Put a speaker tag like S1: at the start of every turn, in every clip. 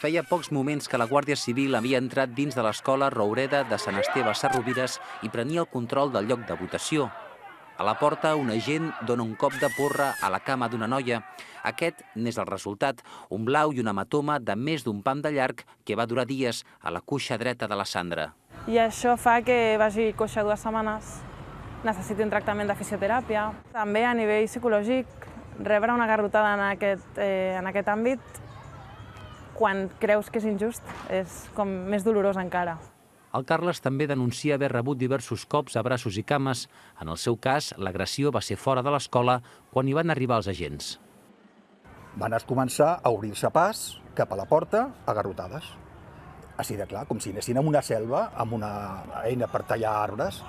S1: Feia pocs moments que la Guàrdia Civil havia entrat dins de l'escola Roureda de Sant Esteve Sarrovires i prenia el control del lloc de votació. A la porta, un agent dona un cop de porra a la cama d'una noia. Aquest n'és el resultat, un blau i un hematoma de més d'un pam de llarg que va durar dies a la cuixa dreta de la Sandra.
S2: I això fa que vagi coixa 2 setmanes, necessiti un tractament de fisioteràpia. També a nivell psicològic, rebre una garrotada en aquest àmbit, quan creus que és injust, és com més dolorós encara.
S1: El Carles també denuncia haver rebut diversos cops a braços i cames. En el seu cas, l'agressió va ser fora de l'escola quan hi van arribar els agents.
S3: Van començar a obrir-se pas cap a la porta a garrotades. Així de clar, com si anessin a una selva amb una eina per tallar arbres.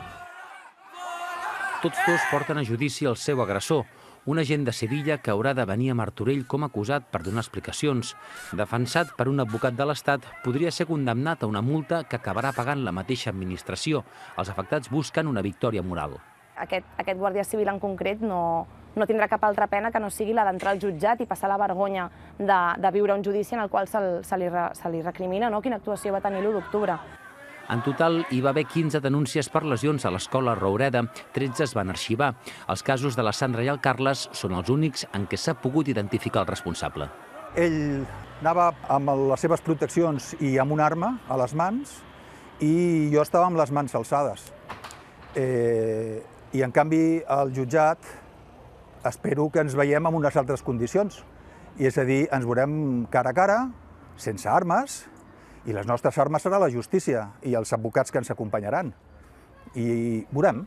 S1: Tots dos porten a judici el seu agressor, un agent de Sevilla que haurà de venir a Martorell com a acusat per donar explicacions. Defensat per un advocat de l'Estat, podria ser condemnat a una multa que acabarà pagant la mateixa administració. Els afectats busquen una victòria moral.
S4: Aquest guàrdia civil en concret no tindrà cap altra pena que no sigui la d'entrar al jutjat i passar la vergonya de viure un judici en el qual se li recrimina quina actuació va tenir l'1 d'octubre.
S1: En total, hi va haver 15 denúncies per lesions a l'escola Roureda, 13 es van arxivar. Els casos de la Sandra i el Carles són els únics en què s'ha pogut identificar el responsable.
S3: Ell anava amb les seves proteccions i amb una arma a les mans i jo estava amb les mans alçades. I en canvi al jutjat espero que ens veiem en unes altres condicions. I és a dir, ens veurem cara a cara, sense armes, i les nostres armes serà la justícia i els advocats que ens acompanyaran. I veurem.